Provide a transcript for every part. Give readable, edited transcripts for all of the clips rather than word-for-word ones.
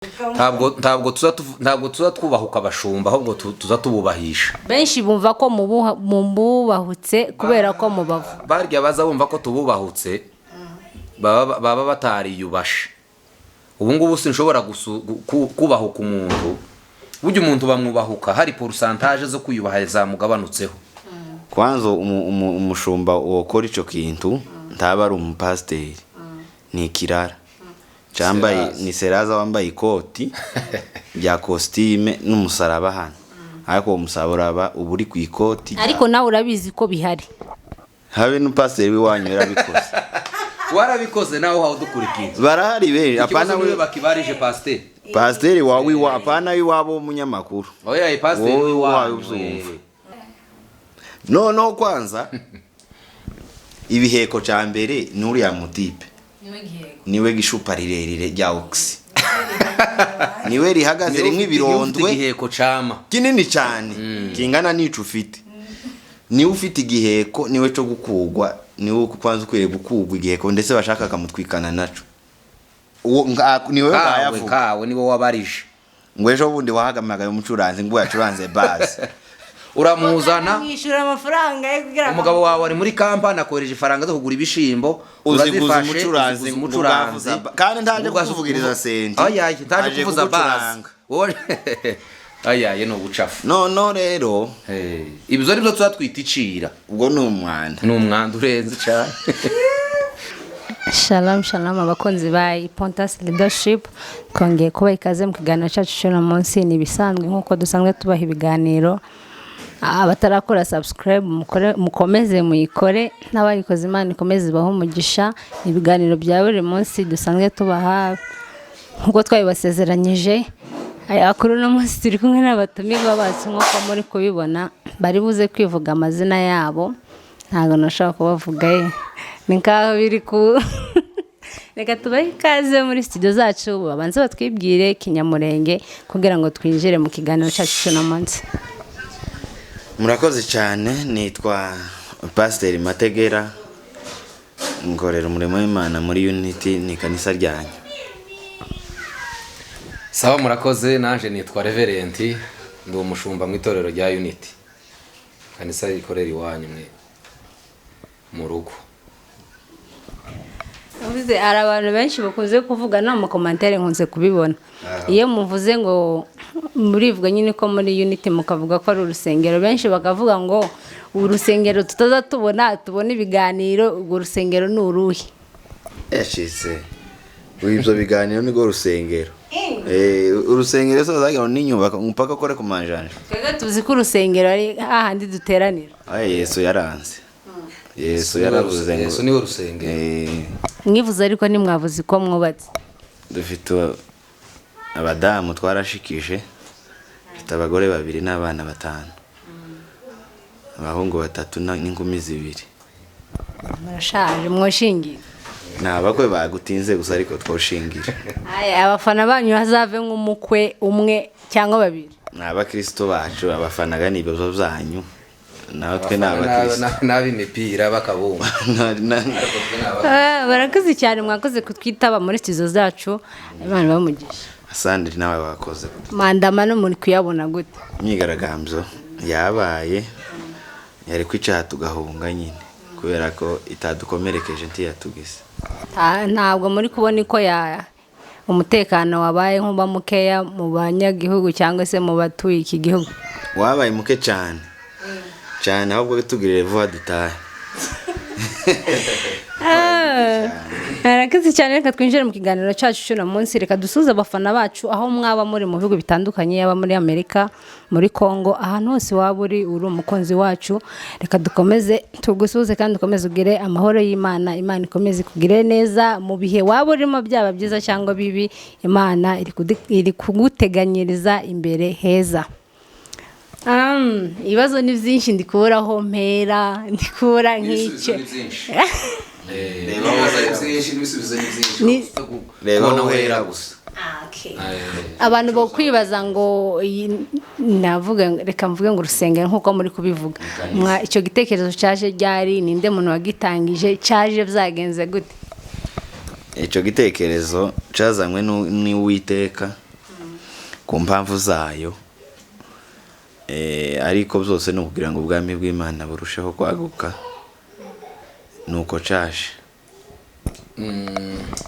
ntabwo tuza twubahuka abashumba ahubwo tuza tububahisha. benshi bumva ko mububahutse kubera ko mubavu barya baza bumva ko tububahutse baba batariyubashe. ubu ngubu sinshobora kubahuka umuntu, burya umuntu bamwubahuka hari pourcentage zo kwiyubaha zamugabanutseho. kwanza umushumba wokora ico kintu ntaba ari umupasiteri, ni kirara cyambaye ni seraza wambaye ikoti rya costume n'umusaraba hano, ariko umusaraba uburi ku ikoti. ariko nawe urabizi ko bihari, habe n'upasiteri wiwanyu yarabikoze. warabikoze nawe hawo dukurikiza barahari be apana we bakibarije pasiteri wawe apana w'iwabo w'umunyamakuru. oya pasiteri wawe no kwanza ibiheko ca mbere n'uriya mutipe niwe gishupa rirerire rya oxy niwe rihagaze rimwe birondwe igiheko cama kinini cyane kingana n'ico ufite. niwe ufite igiheko niwe cyo gukugwa, niwe kwanza ukwiriye gukugwa igiheko ndetse bashaka kamutwikana naco. uwo niwe kawe niwe wabarije ngo ejo bundi wahagamagaye umucuranzi ngo yacuranze base uramuzana mwishura amafaranga kugira umugabo wawe ari muri kampani akoresha ifaranga zo kugura ibishimbo, uziguza umucuranzi kandi ntaje kuvugiriza senti. oya ntaje kuvuza base ayaye no bucafu no rero ibizo nibyo twatwita icira. ubwo ni umwanda urenze cyane. Shalom abakunzi ba Pontas Leadership, kongeye kuba ikaze mu kiganiro cyacu cyo no munsi. Ni bisanzwe nkuko dusanzwe tubaha ibiganiro, abatarakora subscribe mukomeze muyikore, n'abayikoze Imana ikomeze baho umugisha. Ibiganiro bya buri munsi dusanzwe tubaha nkuko twabibasezeranyije. Akuru no munsi turi kumwe n'abatumirwa bacu nkuko muri kubibona, bari buze kwivuga amazina yabo, ntago nashaka kubavuga nikaho biri ku reka tubahe ikaze muri studio zacu, babanze batwibwire kinyamurenge kugira ngo twinjire mu kiganiro cyacu cyo munsi. Murakoze cyane, nitwa Pastor Mategera, ngorera umurimo w'Imana muri Unity, ni kanisa ryanyu. Sawa murakoze, nanje nitwa Reverend, ndi umushumba mu itorero rya Unity, kanisa rikorera iwanyu mu rugo. Uvuze ari abantu benshi bakunze kuvuga no mu commentaire nkunze kubibona. Iyo muvuze ngo murivuga nyine ko muri Unity mukavuga ko ari urusengero, benshi bakavuga ngo urusengero tutaza tubona ibiganiro, urwo rusengero ni uruhi. Yashitse wibyo biganiro ni go rusengero. Urusengero so zagira n'inyubako mpaka kore ku manjanje. Twega tuzi ko urusengero ari hahandi duteranira. Yesu yaranze. Yesu yaravuze ngo Yesu ni urusengero. Mwivuze ariko nimwavuze ko mwubatse. Dufite abadamu twarashikije, dufite abagore 2 n'abana 5, abahungu 3 n'inkumi 2. Murashaje mwoshingira. Nabakwe bagutinze gusa ariko twoshingira. Abafana banyu hazave nk'umukwe umwe cyangwa 2. N'abakristo bacu abafanaga nibyo byanyu. Natwe n'abakristo n'abimipira bakabumba. Barakoze cyane mwakoze kutwitaba muri studio zacu, Imana bamugisha. Asante nawe wakoze. Mandama no muri kuyabona gute? Imyigaragambyo yabaye yari kwica tugahunga nyine kubera ko itadukomerekeje ntiyatugise. Ntabwo muri kubona ko umutekano wabaye nkuba mukeya mu banyagihugu cyangwa se mu batuye iki gihugu. Wabaye muke cyane ahubwo tugirire vuba dutahe. Arakoze cyane, reka twinjire mu kiganiro cyacu cyo munsi. Reka dusuze abafana bacu aho mwaba muri mu bihugu bitandukanye, yaba muri Amerika, muri Kongo, ahantu hose waba uri umukunzi wacu. Reka dukomeze tugusuze kandi dukomeze ugire amahoro y'Imana. Imana ikomeze kugire neza mu bihe waba urimo, byaba byiza cyangwa bibi, Imana iri kuguteganyiriza imbere heza. Ibibazo ni byinshi ndikuraho mpera, ndikura nk'icyo. Reba uhera gusa. Abantu bo kwibaza ngo reka mvuge ngo urusengero nkuko muri kubivuga. Icyo gitekerezo cyaje ryari, ninde muntu wagitangije, cyaje byagenze gute? Icyo gitekerezo cyazanywe n'Uwiteka ku mpamvu zayo, ariko byose ni ukugira ngo ubwami bw'Imana burusheho kwaguka, nuko caje.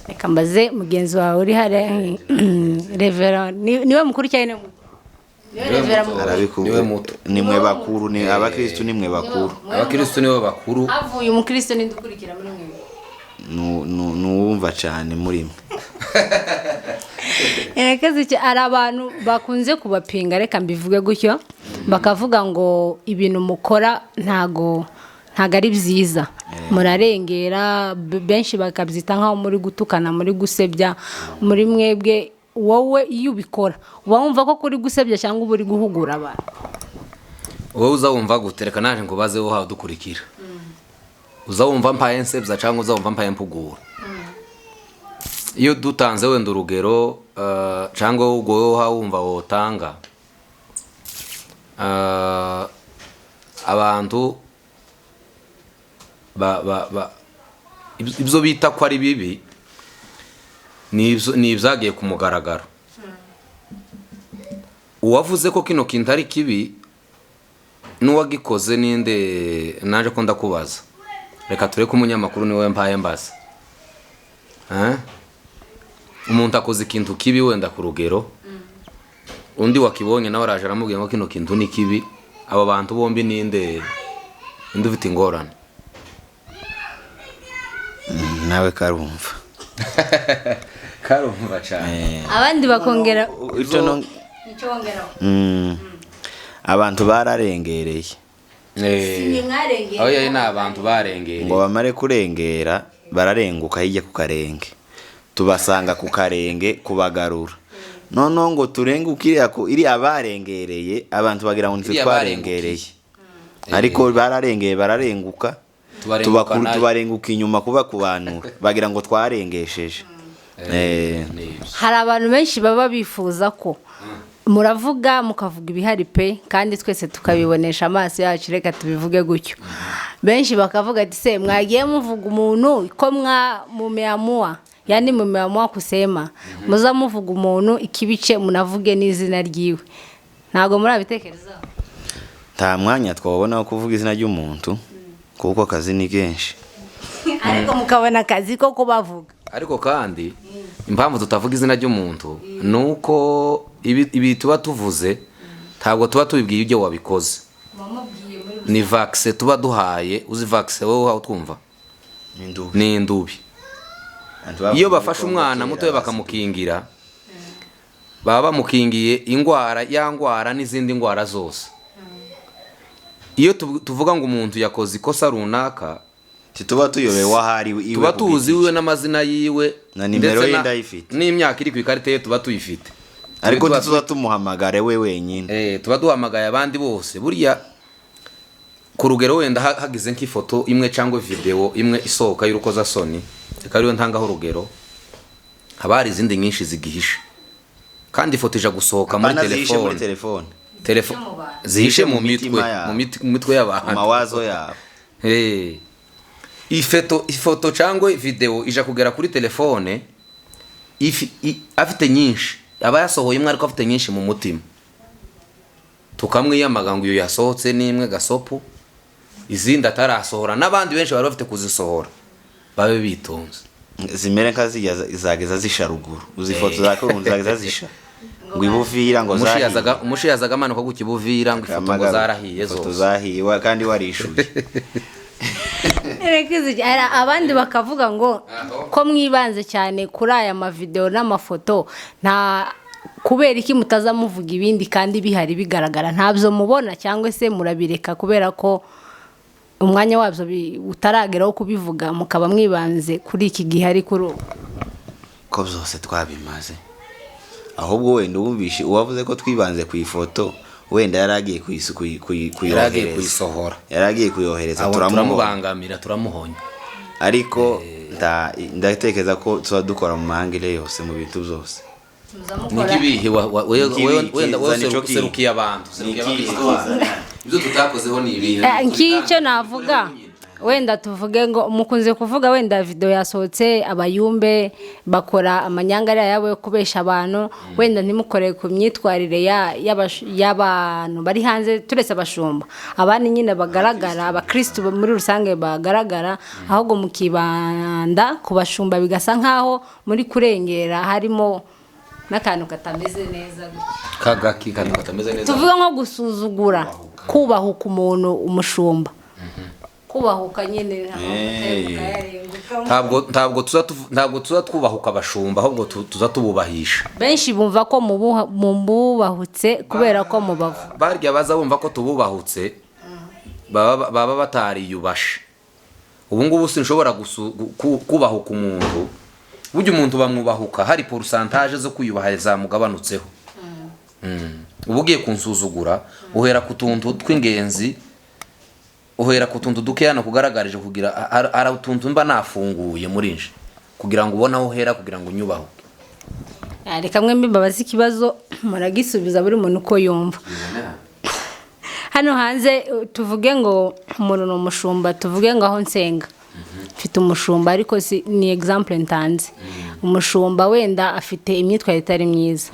reka mbaze mugenzi wawe uri hariya Revera niwe mukuru cyane niwe Revera niwe muto. Nimwe bakuru, ni abakristo, nimwe bakuru. Abakristo nibo bakuru. havuye umukristo n'indukurikira muri mwe nuwumva cyane muri mwe. hari abantu bakunze kubapinga, reka mbivuge gutyo, bakavuga ngo ibintu mukora ntago ari byiza, murarengera, benshi bakabyita nk'aho muri gutukana, muri gusebya. Muri mwebwe, wowe iyo ubikora uba wumva ko kuri gusebya cyangwa uba uri guhugura abantu? Wowe uzawumva gutereka naje ngo baze wowe dukurikira, uzawumva mpaye nsebya cyangwa uzawumva mpaye mpugura. Iyo dutanze wenda urugero cyangwa ubwo wowe wumva wotanga, abantu ibyo bita ko ari bibi ni ibyagiye ku mugaragaro. Uwavuze ko kino kintu ari kibi n'uwagikoze ninde? Naje ko ndakubaza, reka tureke umunyamakuru niwe mpaye mbaza. Umuntu akoze ikintu kibi wenda ku rugero, undi wakibonye nawe araje aramubwira ngo kino kintu ni kibi, abo bantu bombi ninde ufite ingorane? Nawe karumva. Karumva cyane. Abandi bakongera icyo wongeraho. Abantu bararengereye. Aho yari ni abantu barengereye. Ngo bamare kurengera bararenguka hirya ku karenge, tubasanga ku karenge kubagarura. Noneho ngo turenguke iriya barengereye, abantu bagira ngo nitwe twarengereye, ariko bararengeye bararenguka, tubarenguka inyuma kuba kubanura, bagira ngo twarengesheje. Hari abantu benshi baba bifuza ko muravuga mukavuga ibihari pe, kandi twese tukabibonesha amaso yacu, reka tubivuge gutyo. Benshi bakavuga ati se mwagiye muvuga umuntu ko mumeamua, yani mumeamua kusema, muza muvuga umuntu ikibice munavuge n'izina ryiwe. Ntago murabitekerezaho? Nta mwanya twabona wo kuvuga izina ry'umuntu, kuko akazi ni kenshi. Ariko mukabona akazi ko kubavuga. Ariko kandi impamvu tutavuga izina ry'umuntu nuko ibi tuba tuvuze ntabwo tuba tubibwiye ibyo wabikoze. Ni vaccine tuba duhaye, uzi vaccine wowe aho twumva ni indubi. Iyo bafashe umwana muto bakamukingira, baba bamukingiye ingwara, yangwara n'izindi ngwara zose. Iyo tuvuga ngo umuntu yakoze ikosa runaka, tuba tuyobewe ahari iwe, tuba tuzi iwe n'amazina yiwe na nimero ye ndayifite, n'imyaka iri ku ikarita ye tuba tuyifite, ariko tuba tumuhamagare we wenyine. Tuba duhamagaye abandi bose. Buriya ku rugero wenda hagize nk'ifoto imwe cyangwa video imwe isohoka y'urukozasoni, reka ariyo ntangaho urugero, haba hari izindi nyinshi zigihishe, kandi ifoto ija gusohoka muri telefone zihishe mu mitwe y'abantu, amawazo yabo. Ifoto cyangwa video ija kugera kuri telefone afite nyinshi, aba yasohoye imwe ariko afite nyinshi mu mutima, tukamwiyamaga ngo iyo yasohotse n'imwe gasopo, izindi atarasohora, n'abandi benshi bari bafite kuzisohora, babe bitonze. Zimere nka zageza zisha ruguru, uzifoto zakurunze zageza zisha ngo ibuvira ngo zahiye. Umushi yazaga amanuka ku kibuvira ngo ifoto ngo zarahiye zose, ifoto zahiye kandi warishuye. Abandi bakavuga ngo ko mwibanze cyane kuri aya mavideo n'amafoto, nta kubera iki mutaza muvuga ibindi kandi bihari bigaragara ntabyo mubona, cyangwa se murabireka kubera ko umwanya wabyo utarageraho kubivuga, mukaba mwibanze kuri iki gihe ari kuri ubu? Ko byose twabimaze, ahubwo wenda wumvishe uwavuze ko twibanze ku ifoto, wenda yaragiye kuyisohora, yaragiye kuyohereza, turamubangamira, turamuhonya. Ariko ndatekereza ko tuba dukora mu mahangire yose, mu bintu byose. Nikibihe wenda wose serukiye abantu, ibyo tutakozeho ni ibihe. Nk'icyo navuga wenda tuvuge ngo mukunze kuvuga wenda video yasohotse abayumbe bakora amanyangara yabo yo kubesha abantu wenda ntimukore ku myitwarire y'abantu bari hanze turetse abashumba abandi nyine bagaragara abakristo muri rusange bagaragara ahubwo mukibanda ku bashumba bigasa nkaho muri kurengera harimo n'akantu katameze neza kantu katameze neza tuvuga nko gusuzugura kubahuka umuntu umushumba kubahuka nyine ntabwo tuza twubahuka abashumba ahubwo tuza tububahisha. benshi bumva ko mububahutse kubera ko mubavu barya baza bumva ko tububahutse baba batariyubashe. ubu ngubu sinshobora kubahuka umuntu, burya umuntu bamwubahuka hari pourcentage zo kwiyubaha zamugabanutseho. ubu ugiye kunsuzugura uhera ku tuntu tw'ingenzi, uhera ku tuntu duke hano kugaragarije kugira ara utuntu mba nafunguye muri nje kugira ngo ubone aho uhera kugira ngo unyubahuke. reka mwe mbabaza ikibazo muragisubiza buri muntu uko yumva. hano hanze tuvuge ngo umuntu ni umushumba, tuvuge ngo aho nsenga mfite umushumba ariko ni example ntanze. umushumba wenda afite imyitwarire itari myiza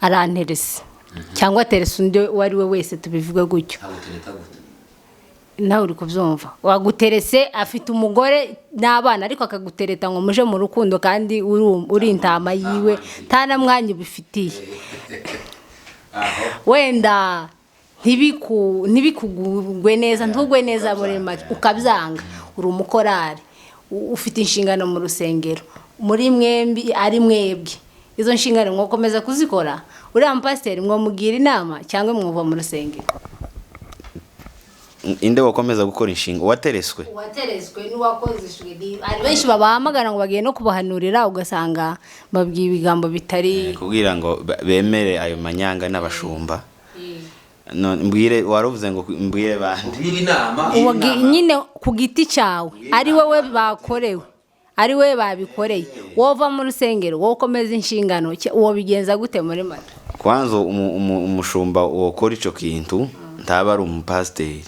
aranterese cyangwa terese undi uwo ari we wese tubivuge gutyo, nawe uri kubyumva. waguterese afite umugore n'abana ariko akagutereta ngo muje mu rukundo kandi uri intama yiwe nta na mwanya ubifitiye. wenda ntibikugwe neza ntugwe neza muri make ukabyanga. uri umukorari ufite inshingano mu rusengero muri mwembi ari mwebwe, izo nshingano mwakomeza kuzikora uriya mupasiteri mwamugira inama cyangwa mwuva mu rusengero? inde wakomeza gukora inshinga watereswe n'uwakozeshwe. ari benshi babahamagara ngo bagiye no kubahanurira ugasanga babwiye ibigambo bitari kugira ngo bemere ayo manyanga n'abashumba. mbwire waruvuze ngo mbwire bandi inama nyine ku giti cyawe ari wowe bakorewe ari wowe babikoreye wova mu rusengero wowe ukomeza inshingano uwo bigenza gute muri make? kwanza umushumba wokora ico kintu ntaba ari umupasiteri,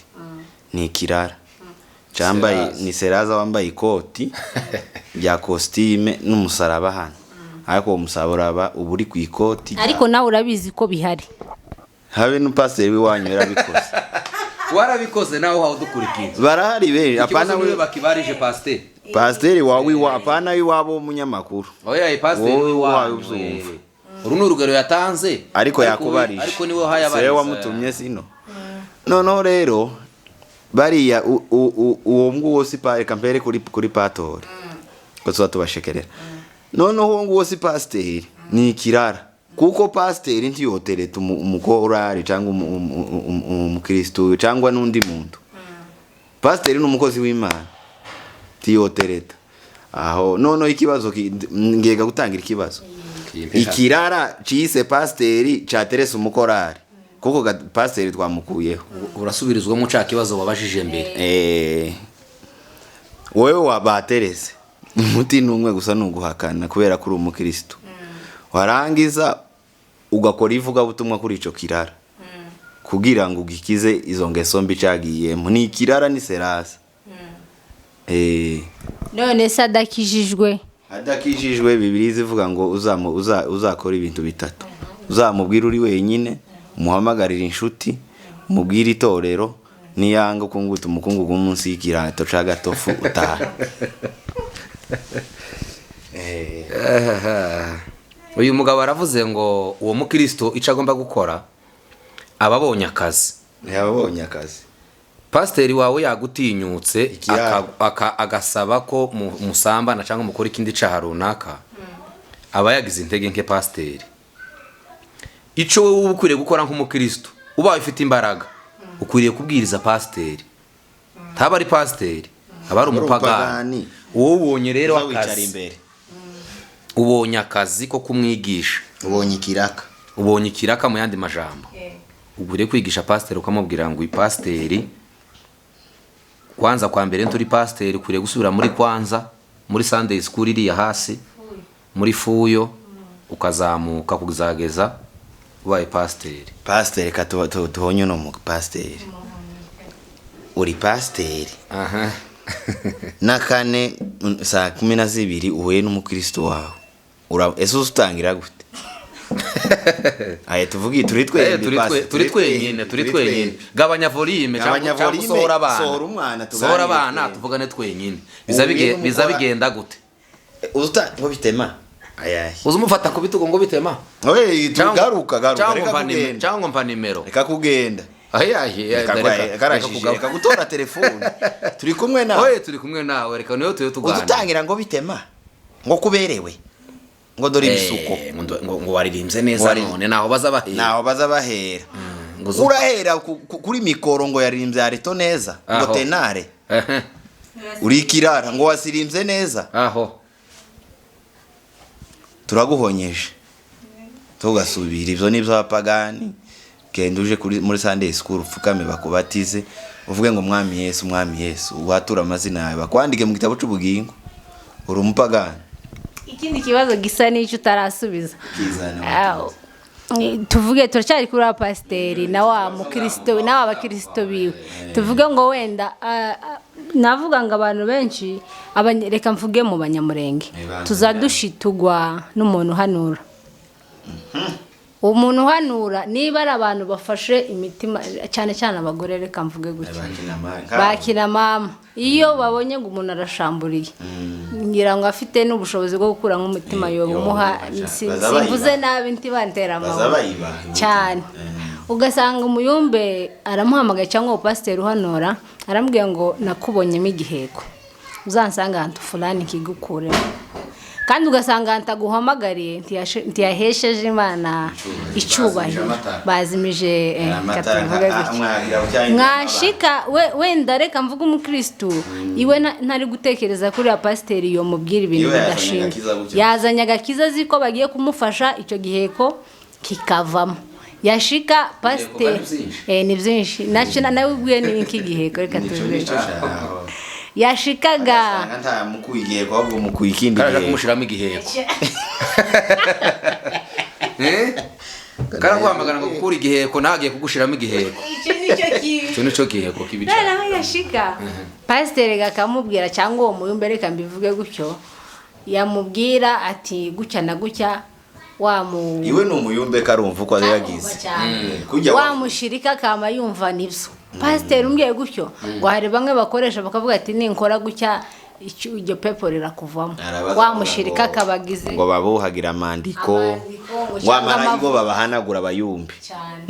ni ikirara cyambaye ni seraza wambaye ikoti rya costume n'umusaraba hano, ariko uwo musaraba uba uri ku ikoti ariko nawe urabizi ko bihari. habe n'upasiteri w'iwanyu yarabikoze. warabikoze nawe uhawe dukurikiye barahari benshi. apana we bakibarije pasiteri wawe apana w'iwabo w'umunyamakuru. oya pasiteri w'iwawe uru ni urugero yatanze ariko yakubarije ariko niwe hayabariza wamutumye sino. noneho rero bariya uwo nguwo si kampere kuri patori ko tuba tubashekerera. noneho uwo nguwo si pasiteri ni ikirara, kuko pasiteri ntiyotereta umukorari cyangwa umukristo cyangwa n'undi muntu. pasiteri ni umukozi w'Imana tiyotereta aho. noneho ikibazo ngega gutangira ikibazo ikirara cise pasiteri cyaterese umukorari kuko pasiteri twamukuyeho. urasubirizwa mu cya kibazo wabajije mbere. wowe wabaterese umuti n'umwe gusa n'uguhakana kubera kuri umukristo, warangiza ugakora ivugabutumwa kuri ico kirara kugira ngo ugikize izo ngeso mbi cagiyemo. ni ikirara ni serasa. none se adakijijwe Bibiliya ivuga ngo uzakora ibintu bitatu: uzamubwira uri wenyine, umuhamagarira inshuti, umubwira itorero, niyanga kunguta umukungugu munsi y'ikirato ca gatofu utaha. uyu mugabo aravuze ngo uwo mukristo ico agomba gukora ababonye akazi. pasiteri wawe yagutinyutse agasaba ko musambana cyangwa mukora ikindi caha runaka, aba yagize intege nke pasiteri. ico wowe uba ukwiriye gukora nk'umukristo ubaye ufite imbaraga ukwiriye kubwiriza pasiteri, ntaba ari pasiteri aba ari umupagani. wowe ubonye rero akazi, ubonye akazi ko kumwigisha, ubonye ikiraka mu yandi majambo, ugure kwigisha pasiteri ukamubwira ngo pasiteri kwanza kwa mbere nturi pasiteri ukwiye gusubira muri kwanza muri Sunday school iri hasi muri fuyo ukazamuka kuzageza ubaye pasiteri tuhonye no mu pasiteri uri pasiteri. na kane saa 12 uhuye n'umukristo wawe ese utangira gute? Aye tuvugi turi twenyine gabanya volume cyangwa sohora abana tuvugane twenyine biza bigenda gute? Uzuta ngo bitema ayaye uzumufata ku bitugo ngo bitema garuka cyangwa mpa nimero reka kugenda reka gutora telefone turi kumwe nawe reka niyo tuganira uzutangira ngo bitema ngo kuberewe ngo dore ibisuko ngo waririmbye neza none naho bazabahera urahera kuri mikoro ngo yaririmbye arito neza ngo tenare uri kirara ngo wasirimbye neza aho turaguhonyeje tugasubira ivyo nivyo abapagani genda uje muri Sunday school ufukame bakubatize uvuge ngo mwami Yesu watura amazina yawe bakwandike mu gitabo cy'ubugingo uri umupagani. Ikindi kibazo gisa n'icyo utarasubiza tuvuge turacyari kuri abapasiteri na wa mukristo na abakristo biwe tuvuge ngo wenda navuga ngo abantu benshi reka mvuge mu banyamurenge tuzadushitugwa n'umuntu hanura umuntu hanura niba ari abantu bafashe imitima cyane cyane abagore reka mvuge gutya bakina mama iyo babonye ngo umuntu arashamburiye ngira ngo afite n'ubushobozi bwo gukura nk'umutima yo umuha simvuze nabi ntibantera amahoro cyane ugasanga umuyumbe aramuhamagaye cyangwa pasiteri uhanura arambwiye ngo nakubonyemo igiheko uzansanga ahantu fulani kigukure kandi ugasanga antaguhamagariye ntiyahesheje Imana icubahiro bazimije katuvuga gutya mwashika wenda reka mvuga umukristo iwe ntari gutekereza kuri pasiteri yo mubwira ibintu bidashinga yazanye agakiza ziko bagiye kumufasha icyo giheko kikavamo yashika pasiteri ni byinshi nawe ubwiye ni iki giheko reka tuvuge yashikaga nta mukuyigiye kwa bwo mukuyikindi karaje kumushiramo igiheko karaguhamagara ngo gukura igiheko nagiye kugushiramo igiheko icyo nicyo giheko kibica nawe yashika pasiteri gakamubwira cyangwa uwo muyumbe reka mbivuge gutyo yamubwira ati gutya na gutya iwe ni umuyumbe karumva uko yagize wamushirika kama yumva nibyo pasiteri umbwiye gutyo ngo hari bamwe bakoresha bakavuga ati ninkora gutya iryo pepo rirakuvamo wamushirika akabagize ngo babuhagira amandiko wamara ngo babahanagura abayumbi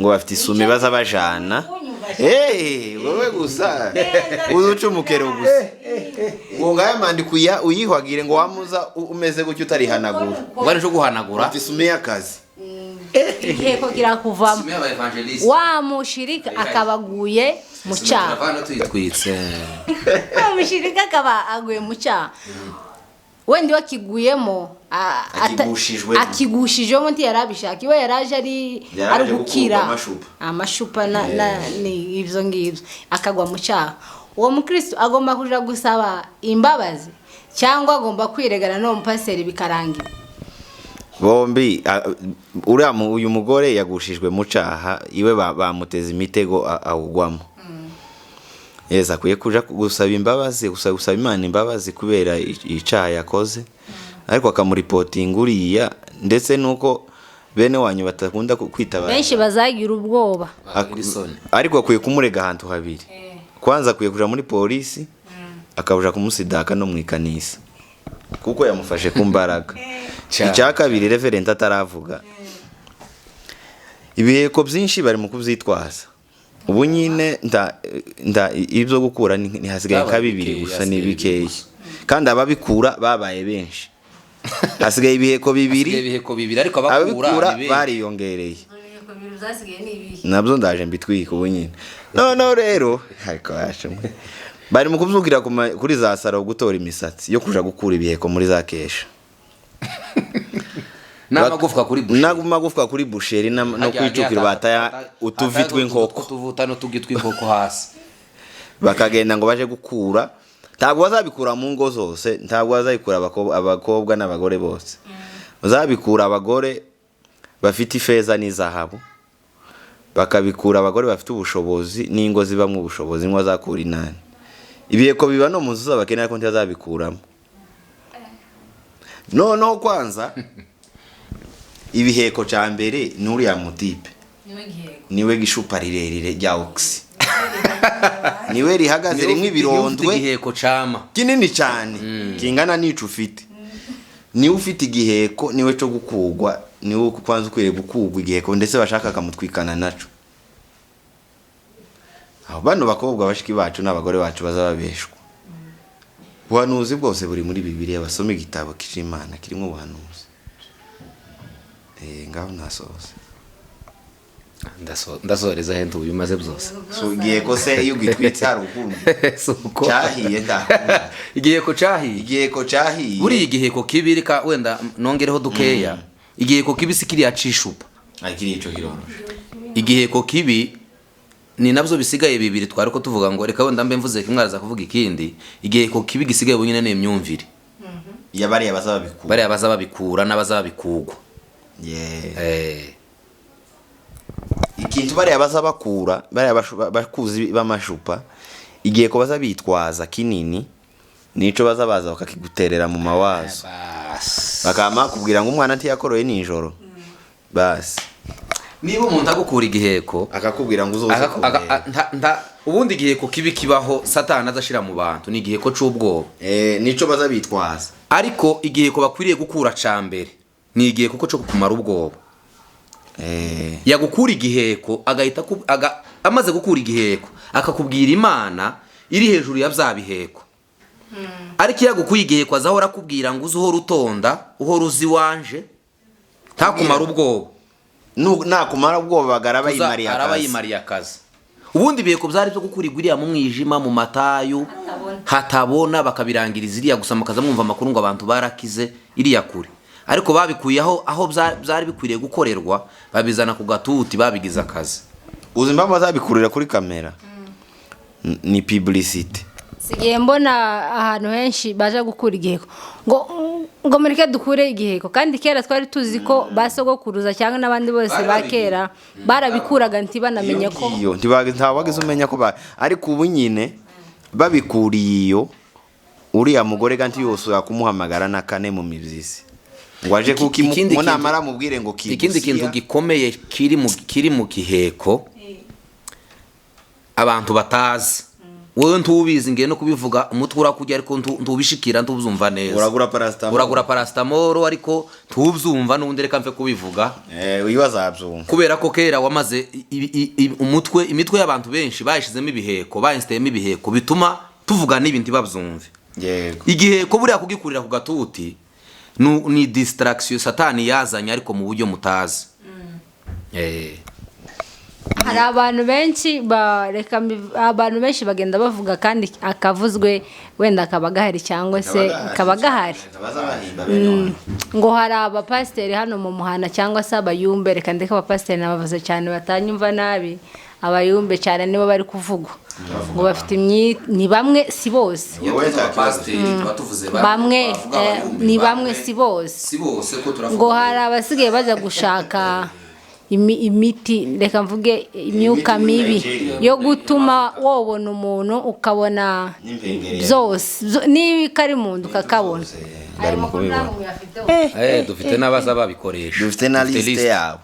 ngo bafite isumi baza bajana wowe gusa uzucumukero gusa ngo ngaya amandiko uyihwagire ngo wamuza umeze gutyo utarihanagura wari cyo guhanagura bafite isumi y'akazi iheko kirakuvamo wamushirika akabaguye mu cyaha wamushirika akaba aguye mu cyaha wenda wakiguyemo akigushijemo ntiyarabishaka iwe yaraje ari gukira amashupa ni ibyo ngibyo akagwa mu cyaha uwo mukristo agomba kuja gusaba imbabazi cyangwa agomba kwiregana no mupaseri bikarangira bombi uyu mugore yagushijwe mu cyaha iwe bamuteza imitego awugwamo yeza akwiye kuja gusaba imbabazi gusaba Imana imbabazi kubera icyaha yakoze ariko akamuripotinga uriya ndetse nuko bene wanyu batakunda kwitabara benshi bazagira ubwoba ariko akwiye kumurega ahantu habiri kwanza akwiye kuja muri polisi akabuja kumusidaka no mu ikanisa kuko yamufashe ku mbaraga icya kabiri reverend ataravuga ibiheko byinshi bari mu kubyitwaza ubu nyine ibyo gukura ntihasigaye nka bibiri gusa ni bikeya kandi ababikura babaye benshi hasigaye ibiheko bibiri ariko ababikura bariyongereye nabyo ndaje mbitwika ubu nyine no rero ariko yashimwe bari mu kubyukira kuri za saro gutora imisatsi yo kuja gukura ibiheko muri za kesha n'amagufwa kuri busheri no kwicukira bataya utuvi tw'inkoko hasi bakagenda ngo baje gukura ntabwo bazabikura mu ngo zose ntabwo bazabikura abakobwa n'abagore bose bazabikura abagore bafite ifeza n'izahabu bakabikura abagore bafite ubushobozi n'ingo zibamwe ubushobozi ingo zakura 8 ibiheko biba no mu nzu z'abakene ariko ntibazabikuramo. Noneho kwanza ibiheko ca mbere ni uriya mutipe niwe gishupa rirerire rya oxy niwe rihagaze rimwe ibirondwe igiheko cama kinini cyane kingana n'ico ufite. Niwe ufite igiheko niwe cyo gukugwa, niwe kwanza ukwiriye gukugwa igiheko ndetse bashaka kamutwikana naco. Aho bano bakobwa bashiki bacu n'abagore bacu bazababeshwa. Ubuhanuzi bwose buri muri Bibiliya, basome igitabo cy'Imana kirimo ubuhanuzi. Ngaho nasoze. Ndasoreza hentu bimaze byose. So igiheko se iyo gitwitse hari ukuntu. Suko. Cyahiye nda. Igiheko cyahiye. Igiheko cyahiye. Buri igiheko kibirika wenda nongereho dukeya. Igiheko kibi sikiri yacishupa. Akiri ico hiroro. Igiheko kibi ni nabyo bisigaye bibiri twari ko tuvuga ngo reka wenda mbe mvuze kimwaraza kuvuga ikindi. Igiheko kibi gisigaye bunyine ne myumvire. Yabari abazabikura. Bari abazabikura n'abazabikugwa. Ikintu bari abazabakura, bari abakuzi b'amashupa, igihe ko bazabitwaza kinini nico bazabaza bakakiguterera mu mawazo. Bakama kubwira ngo umwana ntiyakoroye nijoro. Basi niba umuntu agukura igiheko akakubwira ngo uzoze ubundi igiheko kibi kibaho Satani azashira mu bantu ni igiheko c'ubwoba. Nico bazabitwaza. Ariko igiheko bakwiriye gukura cambere ni igiheko ko cyo kumara ubwoba. Yagukura igiheko agahita amaze gukura igiheko akakubwira Imana iri hejuru ya byabiheko. Ariko yagukuye igiheko azahora akubwira ngo uzuhora utonda uhora uzi wanje ntakumara ubwoba. Nakumara ubwoba arabayimariye akazi. Ubundi biheko byari byo gukurirwa iriya mu mwijima mu matayu hatabona bakabirangiriza iriya gusa mukaza mwumva amakuru ngo abantu barakize iriya kure. Ariko babikuye aho byari bikwiriye gukorerwa babizana ku gatuti babigize akazi. Uzimba bazabikurira kuri kamera. Ni publicity. Sigiye mbona ahantu henshi baje gukura igiheko ngo mureke dukure igiheko kandi kera twari tuzi ko basogokuruza cyangwa nabandi bose bakera barabikuraga ntibanamenye ko iyo ntawagize umenya ko ariko ubu nyine babikuriye iyo uriya mugore kandi yose yakumuhamagara na kane mu mivyisi ngo aje kuko namara mubwire ngo kibusiya. Ikindi kintu gikomeye kiri mu giheko abantu batazi wowe ntubizi ngiye no kubivuga umutwe urakujya ariko ntubishikira ntubuzumva neza. Uragura paracetamol ariko ntubuzumva n'undi reka mfe kubivuga. Wibazabyumva kubera ko kera wamaze imitwe y'abantu benshi bayishizemo ibiheko bayinsteyemo ibiheko bituma tuvuga n'ibindi babyumve. Yego igiheko buriya kugikurira ku gatuti ni distraction Satani yazanye ariko mu buryo mutazi. hari abantu benshi abantu benshi bagenda bavuga kandi akavuzwe wenda akabagahari cyangwa se kabagahari ngo hari abapasiteri hano mu muhana cyangwa se abayumbe reka ndeka abapasiteri nabavuze cyane batanyumva nabi abayumbe cyane nibo bari kuvugwa ngo bafite ni bamwe si bose bamwe ni bamwe si bose ngo hari abasigaye baza gushaka imiti reka mvuge imyuka mibi yo gutuma wobona umuntu ukabona byose niba kari mu nda ukakabona. Dufite n'abaza babikoresha. Dufite na liste yabo.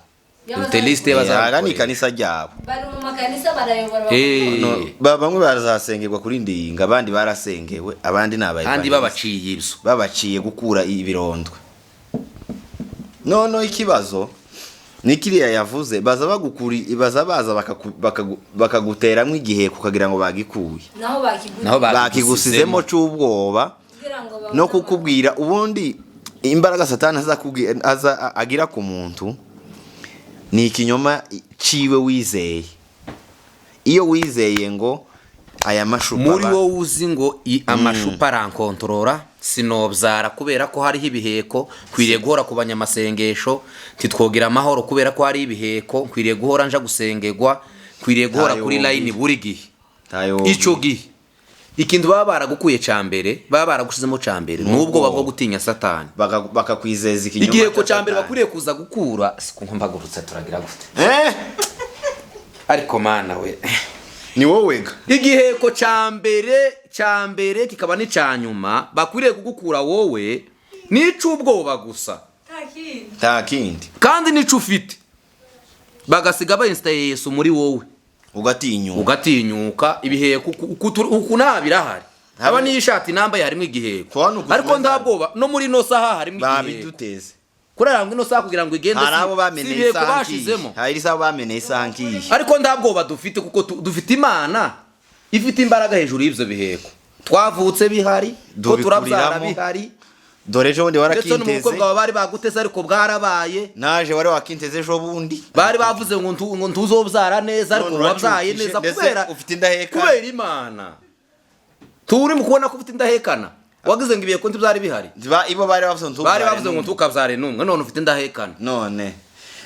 Dufite liste y'abaza ni kanisa ryabo. Bari mu makanisa barayobora. Bamwe barazasengerwa kuri ndinga abandi barasengewe abandi nabaye. Andi babaciye ibyo. Babaciye gukura ibirondwe. Nono ikibazo nikiriya yavuze baza bakaguteramwe igihe kukagira ngo bagikuye naho bakigusizemo c'ubwoba no kukubwira ubundi imbaraga Satani agira ku muntu ni ikinyoma ciwe wizeye. Iyo wizeye ngo aya mashupa muri wo uzi ngo amashupa arankontorora sinobyara kubera ko hariho ibiheko kwiriye guhora ku banyamasengesho titwogira amahoro kubera ko hari ibiheko kwiriye guhora nja gusengerwa kwiriye guhora kuri line buri gihe. Ico gihe ikintu baba baragukuye cambere baba baragushizemo cambere nubwo bava gutinya Satani bakakwizeza ikinyoma igiheko cambere bakwiriye kuza gukura sikumvagurutse turagira gute ariko mana we ni wowe igiheko cambere cya mbere kikaba n'icya nyuma bakwiriye kugukura wowe n'ic'ubwoba gusa nta kindi kandi n'ico ufite bagasiga bayinstaye Yesu muri wowe ugatinyuka ibiheko uku nta birahari haba n'ishati nambaye harimo igiheko ariko nta bwoba no muri no saha harimo igiheko babiduteze kuraranga ino saha kugira ngo igende hari abo bameneye bashizemo hari abo bameneye isankiye ariko nta bwoba dufite kuko dufite Imana ifite imbaraga hejuru y'ivyo biheko twavutse bihari ko turabyara bihari dore ejo bundi warakinteze ndetse n'umukobwa baba bari baguteze ariko bwarabaye naje wari wakinteze ejo bundi bari bavuze ngo ntuzobyara neza ariko wabyaye neza kubera ufite indahekana kubera Imana turi mu kubona ko ufite indahekana wagize ngo ibiheko ntibyari bihari ibo bari bavuze ngo ntukabyare numwe none ufite indahekana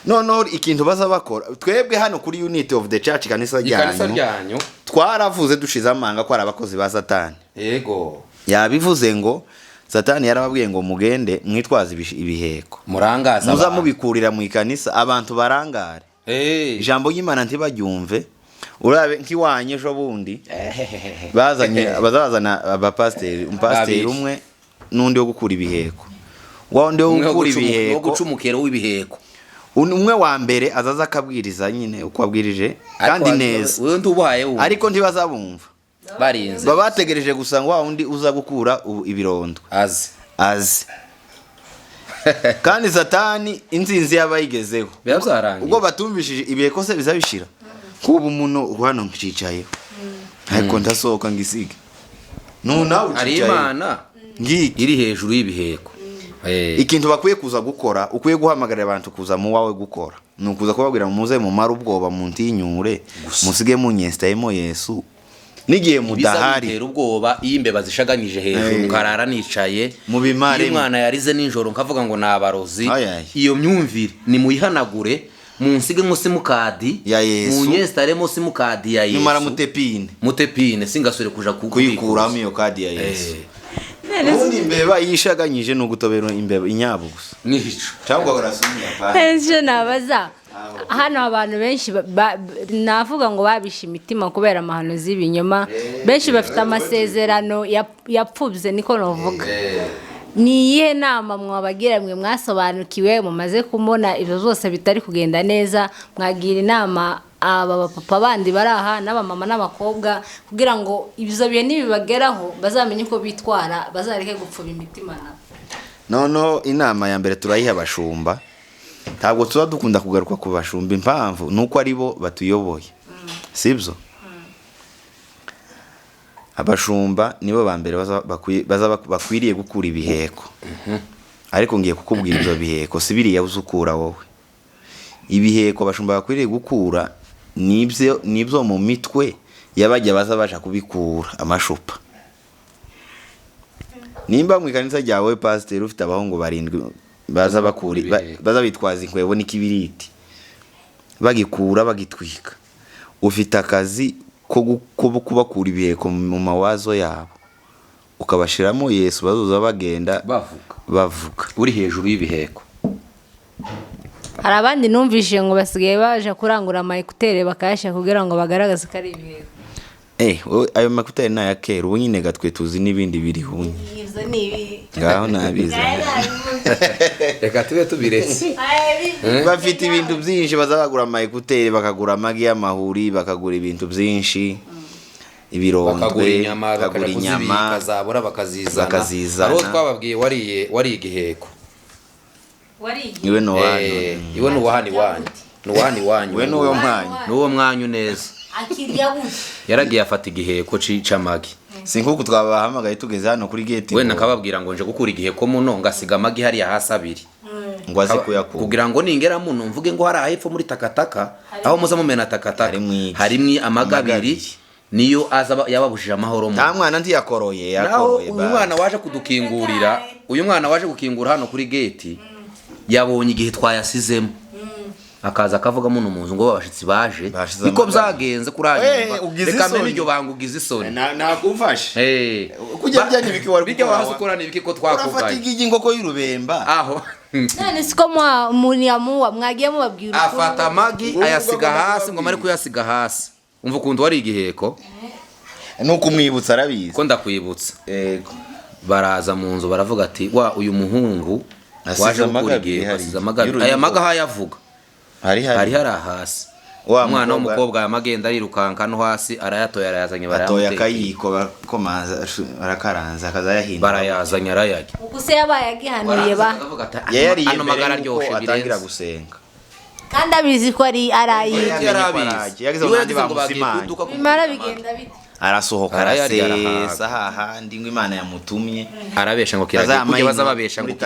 noneho ikintu baza bakora twebwe hano kuri Unity of the Church kanisa ryanyu twaravuze dushize amanga ko ari abakozi ba Satani yego yabivuze ngo Satani yarababwiye ngo mugende mwitwaze ibiheko murangaza muza mubikurira mu ikanisa abantu barangare ijambo y'Imana ntibaryumve urabe nkiwanye ejo bundi bazazana abapasiteri umupasiteri umwe n'undi wo gukura ibiheko wundi wo gukura ibiheko wo gucumukero w'ibiheko umwe wa mbere azaza akabwiriza nyine uko abwirije kandi neza ariko ntibazabumva barinze baba bategereje gusa ngo wundi uza gukura ibirondo azi kandi Satani inzinzi yabayigezeho ubwo batumvishije ibiheko se bizabishira kuba umuntu hano ncicayeho ariko ndasohoka ngisige nawe ari Imana iri hejuru y'ibiheko ikintu bakwiye kuza gukora ukwiye guhamagarira abantu kuza mu wawe gukora ni ukuza kubabwira muze mu mara ubwoba mu ntinyure musige munyestayemo Yesu nigiye mudahari bizabitera ubwoba iyo imbeba zishaganyije hejuru nkarara nicaye mu bimare umwana yarize ninjoro nkavuga ngo nabarozi iyo myumvire ni muyihanagure munsige mu simukadi ya Yesu munyestare mu simukadi ya Yesu numara mutepine singasure kuja kuyikuramo iyo kadi ya Yesu ubundi imbeba yishaganyije no gutobera imbeba inyabo gusa nico cyangwa barasumya pa ejo nabaza hano abantu benshi navuga ngo babisha imitima kubera amahano z'ibinyoma benshi bafite amasezerano yapfubye niko novuga ni iyihe nama mwabagira mwe mwasobanukiwe mumaze kumona ibyo zose bitari kugenda neza mwagira inama aba papa bandi baraha n'abamama n'abakobwa kugira ngo ibizo biye nibibageraho bazamenye ko bitwara bazareke gupfuba imitima no inama ya mbere turayiha abashumba ntabwo tuba dukunda kugaruka ku bashumba impamvu nuko ari bo batuyoboye sibyo abashumba nibo ba mbere bakwiriye gukura ibiheko ariko ngiye kukubwira ibyo biheko sibiriya uzukura wowe ibiheko abashumba bakwiriye gukura nibyo mu mitwe yabajya baza kubikura amashupa nimba mu ikanisa ryawe pasiteri ufite abahungu 7 baza bitwaza inkwebo n'ikibiriti bagikura bagitwika ufite akazi ko kubakura ibiheko mu mawazo yabo ukabashiramo Yesu bazoza bagenda bavuga uri hejuru y'ibiheko hari abandi numvise ngo basigaye baje kurangura amayekutere bakayasha kugira ngo bagaragaze ko ari ibiheko ayo makuteri na yakera ubu nyine gatwe tuzi n'ibindi biri hunye izo nibi ngaho nabiza reka tube tubiretse bafite ibintu byinshi bazabagura amayekutere bakagura amagi y'amahuri bakagura ibintu byinshi ibirondwe bakagura inyama bakazabura bakazizana aro twababwiye wari igiheko iwe no wahani wanyu we no uwo mwanyu neza akiriya bushi yaragiye afata igiheko c'amagi sinkuko twabahamagaye tugeze hano kuri gate we nakababwira ngo nje gukura igiheko muno ngasiga amagi hari hasi 2 ngo aze kuyakura kugira ngo ningera muno mvuge ngo hari ahepfo muri takataka aho muza mumena takataka harimwe amagabiri niyo aza yababujije amahoro mu nta mwana yakoroye uyu mwana waje kudukingurira uyu mwana waje gukingura hano kuri gate yabonye igihe twayasizemo akaza akavuga muno munzu ngo babashitsi baje niko byagenze kuranyuma reka mbe n'iryo bangugize isoni nakufashe kujya byanye biki wari bijya wasukorana ibiki ko twakuvaye urafata igigi ngoko y'urubemba aho none siko muniyamuwa mwagiye mubabwira afata amagi ayasiga hasi ngo mari kuyasiga hasi umva ukuntu wari igiheko nuko umwibutsa arabizi ko ndakwibutsa yego baraza mu nzu baravuga ati wa uyu muhungu waje gukura igihe asize amagabi aya magaha yavuga hari hasi umwana w'umukobwa yamagenda arirukanka no hasi arayatoya arayazanye atoya akayiko bakomaza arakaranza akazayahinda barayazanye arayajya ubwo se yabaye agihanuye ba yariye ano magara mbere yuko aryoshye atangira birenze gusenga kandi abizi ko ari arayizi yarabizi yagize abandi bamusimanye bimara bigenda bite arasohoka Arayarya, arasesa hahandi ngo Imana yamutumye arabesha ngo kiragiye kujya bazababesha ngo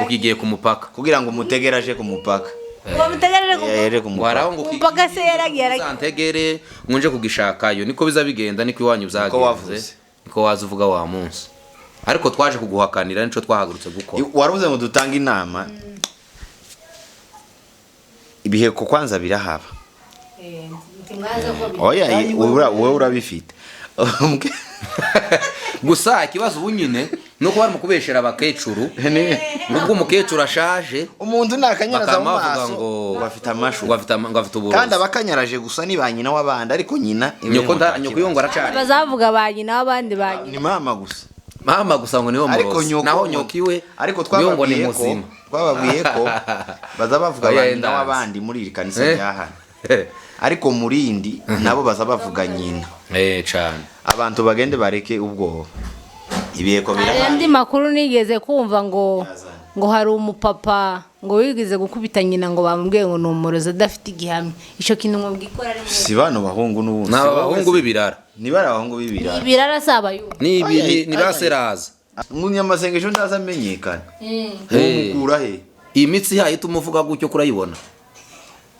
ukigiye ku mupaka kugira ngo umutegere aje ku mupaka bamutegereje ku waraho ngo mupaka se yaragiye uzantegere ngunje kugishakayo niko biza bigenda niko iwanyu byagenze niko waza uvuga wa munsi ariko twaje kuguhakanira nico twahagurutse gukora waravuze ngo dutange inama ibiheko kwanza birahaba oya wowe urabifite gusa ikibazo ubu nyine nuko barimo kubeshera abakecuru nubwo umukecuru ashaje umuntu nakanyaraza mu bavuga maso ngo bafite amashu ngo afite uburozi kandi abakanyaraje gusa ni ba nyina w'abandi ariko nyina nyoko yongo aracari bazavuga ba nyina w'abandi ba ni nyina mama gusa mama gusa ngo niwe murozi naho nyokiwe ariko ngo ni muzima twababwiye ko baza bavuga ba nyina w'abandi muri iri kanisa rya hano ariko murindi nabo baza bavuga nyina cyane abantu bagende bareke ubwoba ibiheko hari andi makuru nigeze kumva ngo hari umupapa ngo wigeze gukubita nyina ngo bamubwiye ngo ni umurozi adafite igihamya icyo kintu ngo bwikora ari si bano bahungu n'ubundi ni abahungu b'ibirara ni bari abahungu b'ibirara ibirara saba yuko ni baseraza umunyamasengesho ndaza amenyekana umukura he iyi mitsi yayo ituma uvuga gutyo kurayibona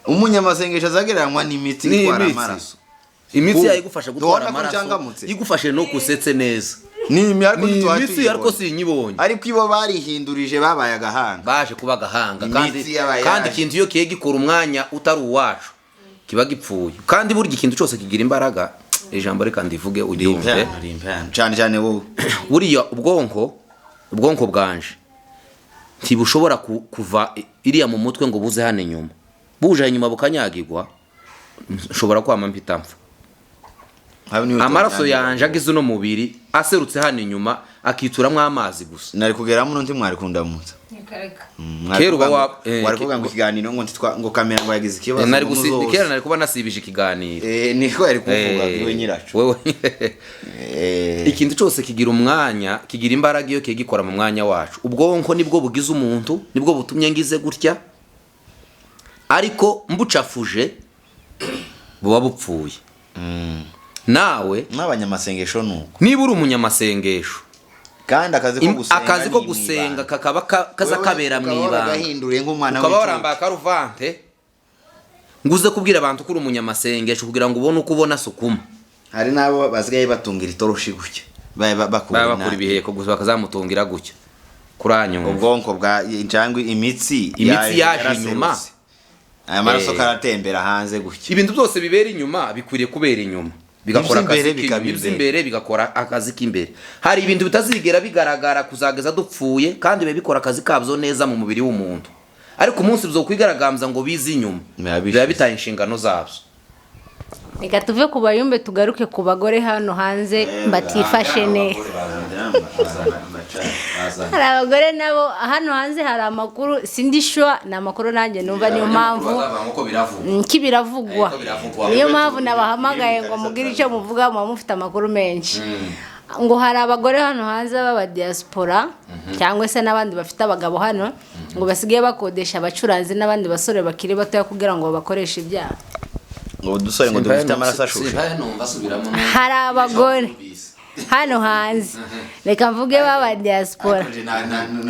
umunyamasengesho azagereranywa n'imitsi itwara amaraso imitsi yayo igufasha gutwara amaraso igufashe no kusetse neza ni imitsi ariko sinyibonye ariko ibo barihindurije babaye agahanga baje kuba agahanga kandi ikintu iyo kiye gikora umwanya utari uwacu kiba gipfuye kandi burya ikintu cyose kigira imbaraga ijambo reka ndivuge uryumve cyane cyane wowe buriya ubwonko bwanje ntibushobora kuva iriya mu mutwe ngo buze hano inyuma buje inyuma bukanyagirwa nshobora kwama mpita mpfa amaraso yanje agize uno mubiri aserutse hano inyuma akituramwo amazi gusa nari kugeramo n'undi mwari kundamutsa kera uba wari kuvuga ngo ikiganiro ngo kamera ngo yagize ikibazo kera nari kuba nasibije ikiganiro niko yari kuvuga iwe nyiracu wewe ikintu cyose kigira umwanya kigira imbaraga iyo kiye gikora mu mwanya wacu ubwonko nibwo bugize umuntu nibwo butumye ngize gutya ariko mbucafuje buba bupfuye nawe n'abanyamasengesho nuko niba uri umunyamasengesho kandi akazi ko gusenga kakaba kaza kabera mu ibanga ukaba warambaye akaruvante nguze kubwira abantu ko uri umunyamasengesho kugira ngo ubone uko ubona sukuma hari nabo basigaye batungira itoroshi gutya bakura ibiheko gusa bakazamutungira gutya kuranyuma ubwonko bwa injangwe imitsi yaje inyuma aya maraso karatembera hanze gutya ibintu byose bibera inyuma bikwiriye kubera inyuma bigakora akazi imbere bigakora akazi k'imbere hari ibintu bitazigera bigaragara kuzageza dupfuye kandi biba bikora akazi kabyo neza mu mubiri w'umuntu ariko umunsi byo kwigaragambza ngo bize inyuma biba bitaye inshingano zabyo reka tuve ku bayumbe tugaruke ku bagore hano hanze batifashe neza hari abagore nabo hano hanze hari amakuru sindi shwa ni amakuru nanjye numva niyo mpamvu kibiravugwa niyo mpamvu nabahamagaye ngo mugire icyo muvuga muba mufite amakuru menshi ngo hari abagore hano hanze b'abadiaspora cyangwa se n'abandi bafite abagabo hano ngo basigaye bakodesha abacuranzi n'abandi basore bakiri batoya kugira ngo bakoreshe ibyaha ngo dusore ngo dufite amaraso ashushe hari abagore hano hanze reka mvuge baba diaspora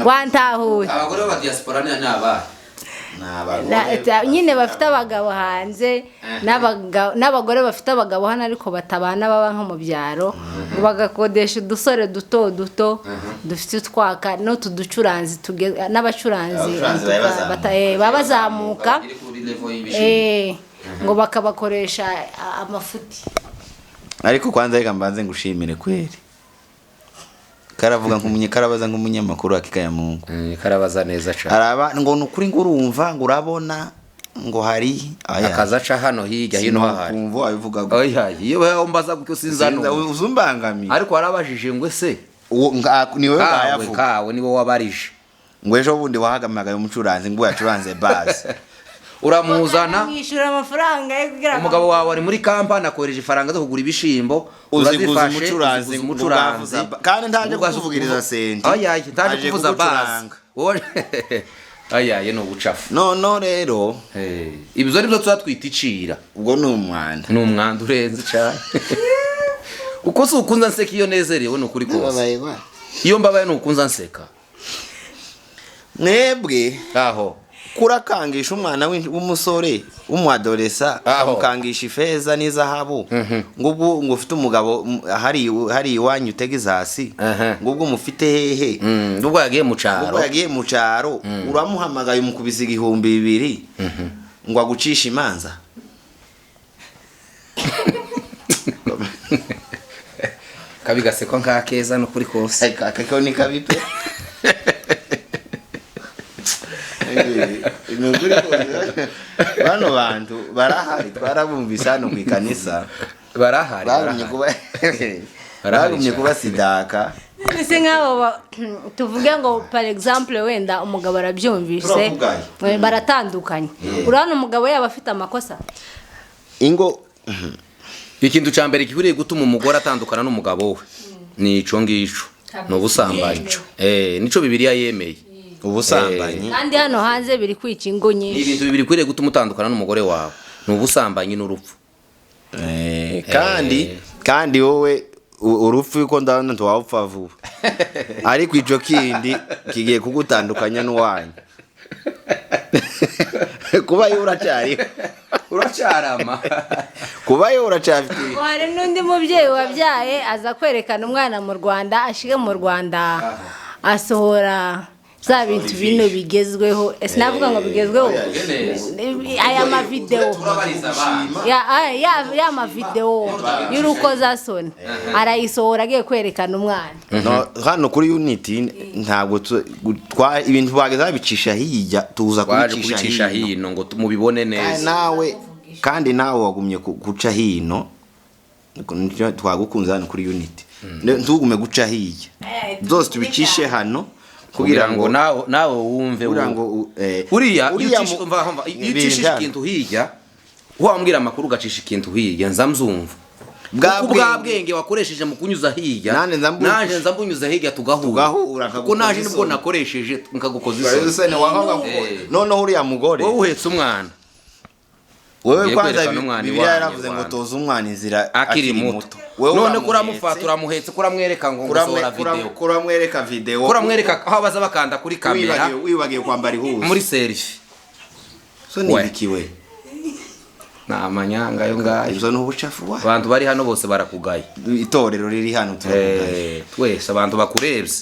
wantahuye abagore baba diaspora ni nyine bafite abagabo hanze n'abagore bafite abagabo hano ariko batabana baba nko mu byaro bagakodesha udusore duto duto dufite utwaka n'utu ducuranzi n'abacuranzi baba bazamuka ngo bakabakoresha amafuti ariko kwanza reka mbanze ngushimire kweri karavuga karabaza nk'umunyamakuru akikaya Mungu karabaza neza cyane araba ngo nukuri ngo urumva ngo urabona ngo hari akaza aca hano hirya hino hahari kumva wabivuga ngo oya iyo bambaza gutyo sinzano uzumbangamiye ariko warabajije ngo ese ni wowe bayavuga kawe niwe wabarije ngo ejo bundi wahagamagaye umucuranzi ngo yacuranze base uramuzana mwishyura amafaranga yo kugira umugabo wawe ari muri kampani akohereje ifaranga zo kugura ibishimbo uziguza umucuranzi kandi ntaje kuvugiriza senti oya ntaje kuvuza base ayaye no bucafu no rero ibyo ari byo twatwita icira ubwo ni umwanda urenze cyane uko se ukunza nseka iyo nezerewe ni ukuri kose iyo mbabaye ni ukunza nseka mwebwe aho kurakangisha umwana w'umusore w'umuadolesa amukangisha ifeza n'izahabu ngubwo ngo ufite umugabo hari iwanyu Texas ngubwo umufite hehe ngubwo yagiye mu caro uramuhamagaye umukubise 200 ngo agucisha imanza kabigaseko nkakeza no kuri kose kakako ni kabipe bano bantu barahari twarabumvise hano ku ikanisa barahari baragumye kuba sidaka ese nk'abo tuvuge ngo par exemple wenda umugabo arabyumvise baratandukanye urabona umugabo yaba afite amakosa ingo ikintu cya mbere gikwiriye gutuma umugore atandukana n'umugabo we ni ico ngico no busambanyi nico Bibiliya yemeye ubusambanyi kandi hano hanze biri kwica ingo nyinshi ibintu bibiri kwiriye gutuma utandukana n'umugore wawe ni ubusambanyi n'urupfu kandi wowe urupfu yuko ndabona ntwapfa vuba ariko ico kindi kigiye kugutandukanya n'uwanyu kuba yo uracarama kuba yo uracafite hari n'undi mubyeyi wabyaye aza kwerekana umwana mu Rwanda ashike mu Rwanda asohora za bintu bino bigezweho sinavuga ngo bigezweho aya mavideo ya mavideo y'urukozasoni arayisohora agiye kwerekana umwana hano kuri Unity ntabwo ibintu bageza bicisha hirya tuza kubicisha hino ngo mubibone neza kandi nawe wagumye guca hino twagukunze hano kuri Unity ntugume guca hirya byose tubicishe hano kugira ngo nawe wumve uriya ucishije ikintu hirya wambwira amakuru ugacisha ikintu hirya nzamzumva bwa bwenge wakoresheje mu kunyuza hirya naje nzambunyuza hirya tugahura kuko naje nibwo nakoresheje nkagukoza isoni noneho uriya mugore wowe uhetse umwana wewe kwanza Bibiliya yaravuze ngo toza umwana inzira akiri muto none kuramufata uramuhetse kuramwereka ngo kuramwereka video kuramwereka aho baza bakanda kuri kamera wibagiye kwambara ihuzu muri selfie so nibikiwe na amanyanga yo ngayo izo n'ubucafu wa abantu bari hano bose barakugaye itorero riri hano turakugaye twese abantu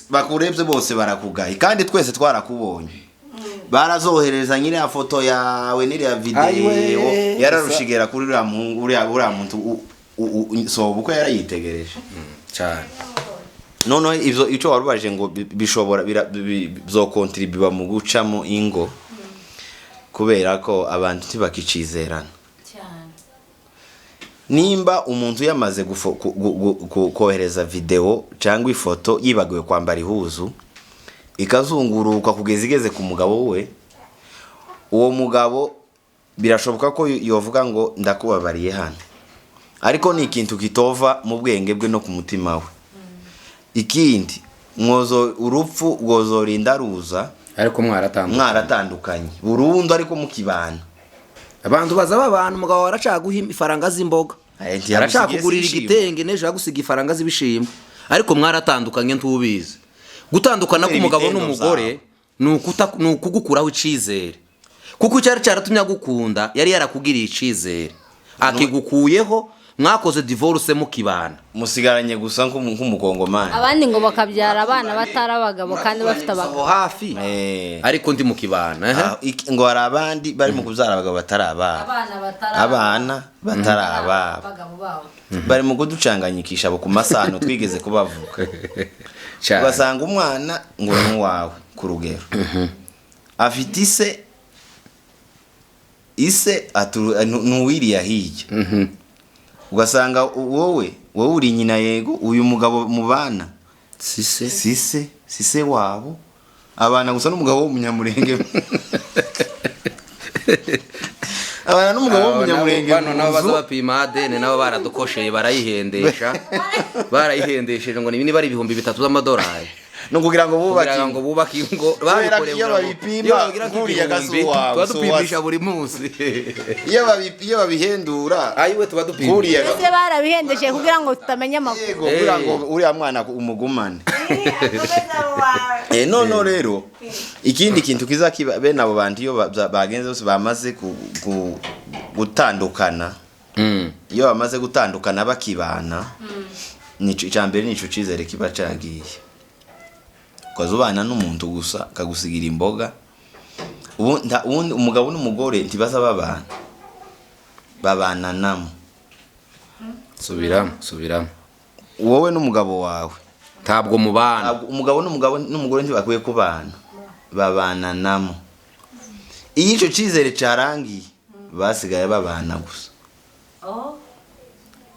bakurebye bose barakugaye kandi twese twarakubonye barazohereza nyine ya foto yawe n'iriya video yararushigera kuri uriya muntu soba uko yarayitegereje cyane none icyo warubaje ngo bishobora bizokontribuwa mu gucamo ingo kubera ko abantu ntibakicizerana nimba umuntu yamaze kohereza video cyangwa ifoto yibagiwe kwambara ihuzu ikazunguruka kugeza igeze ku mugabo we uwo mugabo birashoboka ko yovuga ngo ndakubabariye hano ariko ni ikintu kitova mu bwenge bwe no ku mutima we ikindi urupfu rwozorinda ruza ariko mwaratandukanye burundu ariko mukibana abantu baza babana umugabo aracaguha ifaranga z'imboga aracakugurira igitenge neje agusiga ifaranga z'ibishimbo ariko mwaratandukanye ntubizi gutandukana k'umugabo n'umugore ni ukugukuraho icizere kuko cyari cyaratumye agukunda yari yarakugiriye icizere akigukuyeho mwakoze divorce mukibana musigaranye gusa nk'umukongomani abandi ngo bakabyara abana batari abagabo kandi bafite abagabo hafi ariko ndi mukibana ngo hari abandi bari mu kubyara abagabo batari abana batari abagabo babo bari mu kuducanganyikisha abo ku masano twigeze kubavuga ugasanga umwana ngo ni uwawe ku rugero afite ise ise nuwiriya hirya ugasanga wowe uri nyina yego uyu mugabo mubana sise wabo abana gusa n'umugabo w'umunyamurenge abana n'umugabo w'umunyamurenge bano nabo baza bapima ADN nabo baradukosheye barayihendesheje ngo niba ari 3,000 z'amadolari no kugira ngo bubake ngo babikoreye iyo babipima kuriya gasuwa badupimisha buri munsi iyo babihendura ayiwe tuba dupimisha ese barabihendeshe kugira ngo tutamenya amakuru kugira ngo uriya mwana umugumane no rero ikindi kintu kiza kiba bene abo bantu iyo bagenze bose bamaze gutandukana iyo bamaze gutandukana bakibana nico icambere nico cizere kiba cagiye kwazubana n'umuntu gusa kagusigira imboga ubundi umugabo n'umugore ntibaza babana namo subiramo wowe n'umugabo wawe ntabwo mubana umugabo n'umugore ntibakwiye kubana babana namo iyo ico cizere carangiye basigaye babana gusa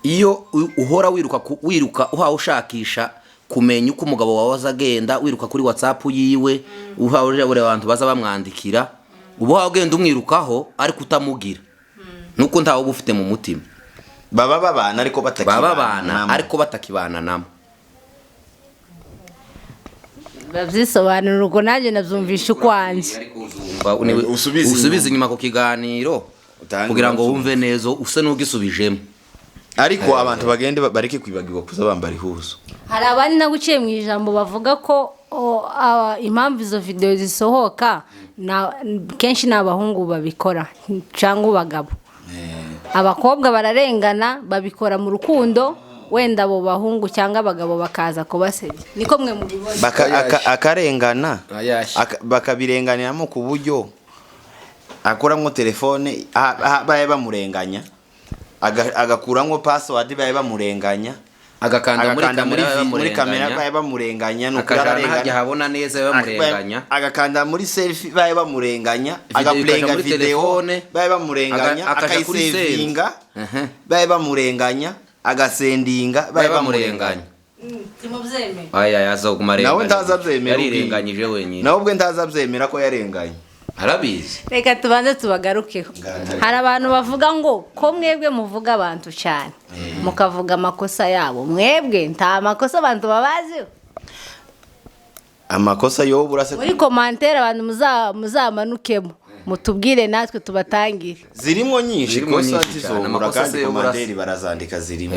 iyo uhora wiruka uhawe ushakisha kumenya uko umugabo wawe azagenda wiruka kuri WhatsApp yiwe uhawe abantu baza bamwandikira ubu wagenda umwirukaho ariko utamugira nuko ntawo bufite mu mutima babana ariko batakibana namo babyisobanura uko nanjye nabyumvisha ukwanje usubize inyuma ku kiganiro kugira ngo wumve neza use n'ugisubijemo ariko abantu bagende bareke kwibagirwa kuza bambara ihuzo hari abandi naguciye mu ijambo bavuga ko impamvu izo video zisohoka kenshi n'abahungu babikora cyangwa abagabo abakobwa bararengana babikora mu rukundo wenda abo bahungu cyangwa abagabo bakaza kubasebya niko mwe mubibona akarengana bakabirenganiramo ku buryo akoramwo telefone baye bamurenganya agakuramwo password baye bamurenganya agakanda muri kamera baye bamurenganya no kurarenganya habona neza bamurenganya agakanda muri selfie baye bamurenganya agaplenga video baye bamurenganya akayisevinga baye bamurenganya agasendinga baye bamurenganya timubyeme yazogumare nawe ntazabyemera yarirenganyije wenyine nawe ubwe ntazabyemera ko yarenganye arabizi reka tubanze tubagarukeho hari abantu bavuga ngo ko mwebwe muvuga abantu cyane mukavuga amakosa yabo mwebwe nta makosa abantu babaziho amakosa yo burase muri commentaire abantu muzamanukemo mutubwire natwe tubatangire zirimo nyinshi kosa tizobura kandi commentaire barazandika zirimo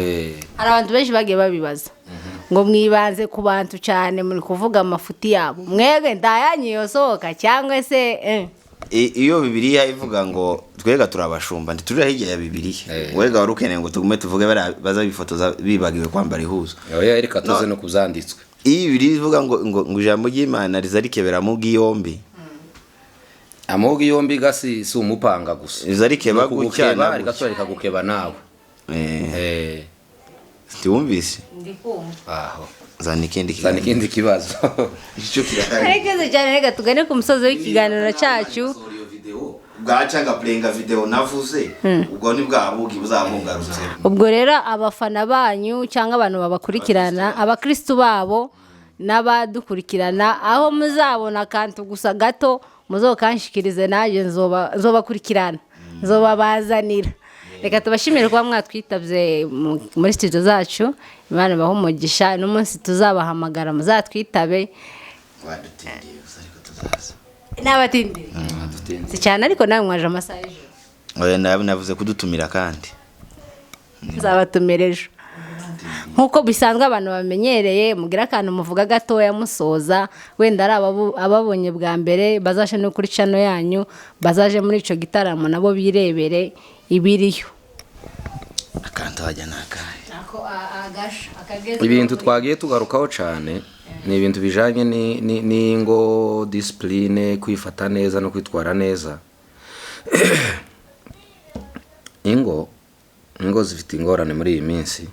hari abantu benshi bagiye babibaza ngo mwibanze ku bantu cyane muri kuvuga amafuti yabo mwebwe ndayanyiyosohoka cyangwa se iyo Bibiliya ivuga ngo twega turabashumba ntituri hirya ya Bibiliya wega warukeneye ngo tugume tuvuge baza bifotoza bibagiwe kwambara ihuzo oya erika tuze no kuzanditswe iyi Bibiliya ivuga ngo ijambo ry'Imana rizarikebera mu giyombi amogi yombi gasi si umupanga gusa rizarikeba gucyana rigatwarika gukeba nawe Tiwumvise ndikumva aho zana ikindi kibazo icyo kirahari Rekeze cyane reka tugane ku musozo w'ikiganiro cyacu bwacanga plenga video navuze ubwo ni bwabugi buzamungarutse ubwo rero abafana banyu cyangwa abantu babakurikirana abakristo babo n'abadukurikirana aho muzabona kantu gusa gato muzokanshikirize naje nzobakurikirana nzobabazanira reka tubashimire kuba mwatwitabye muri studio zacu Imana baho umugisha n'umunsi tuzabahamagara muzatwitabe n'abatindi si cyane ariko nawe mwaje amasaha y'ijoro oya navuze kudutumira kandi nzabatumira ejo nkuko bisanzwe abantu bamenyereye mugira akantu muvuga gatoya musoza wenda ari ababonye bwa mbere bazaje no kuri channel yanyu bazaje muri ico gitaramo nabo birebere ibiriyo akantu hajya nakaye ibintu twagiye tugarukaho cyane ni ibintu bijanye n'ingo discipline kwifata neza no kwitwara neza ingo zifite ingorane muri iyi minsi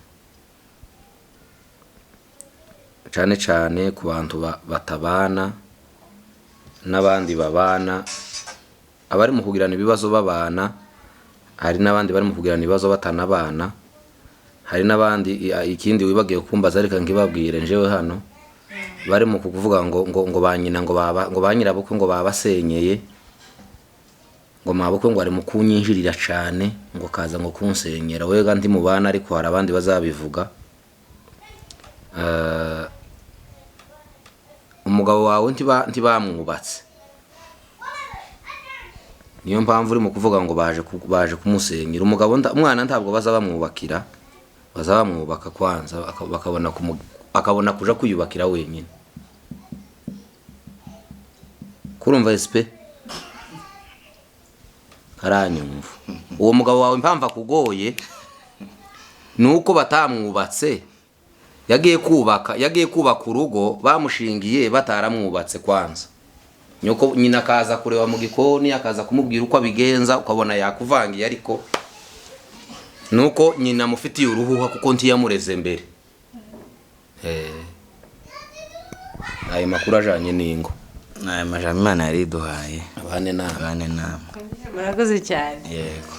cyane cyane ku bantu batabana n'abandi babana abari mu kugirana ibibazo babana, hari n'abandi bari mu kugirana ibibazo batanabana, hari n'abandi ikindi wibagiye kumbaza ariko ngibabwire njewe hano bari mu kuvuga ngo banyina ngo banyirabukwe ngo babasenyeye, ngo mabukwe ngo ari mu kunyinjirira cyane ngo kaza ngo kunsenyera, wega ndi mu bana ariko hari abandi bazabivuga. Umugabo wawe ntibamwubatse, niyo mpamvu uri mu kuvuga ngo baje kumusenyera. Umwana ntabwo bazabamwubakira, bazabamwubaka kwanza akabona kuja kwiyubakira wenyine. Kurumva SP karanyumva. Uwo mugabo wawe impamvu akugoye nuko batamwubatse, yagiye kubaka urugo bamushingiye bataramwubatse kwanza. Nyoko nyina akaza kureba mu gikoni akaza kumubwira uko abigenza, ukabona yakuvangiye, ariko nuko nyina mufitiye uruhuha kuko ntiyamureze mbere. Ayo makuru ajanye n'ingo, Imana yari duhaye abane nama. murakoze cyane. Yego.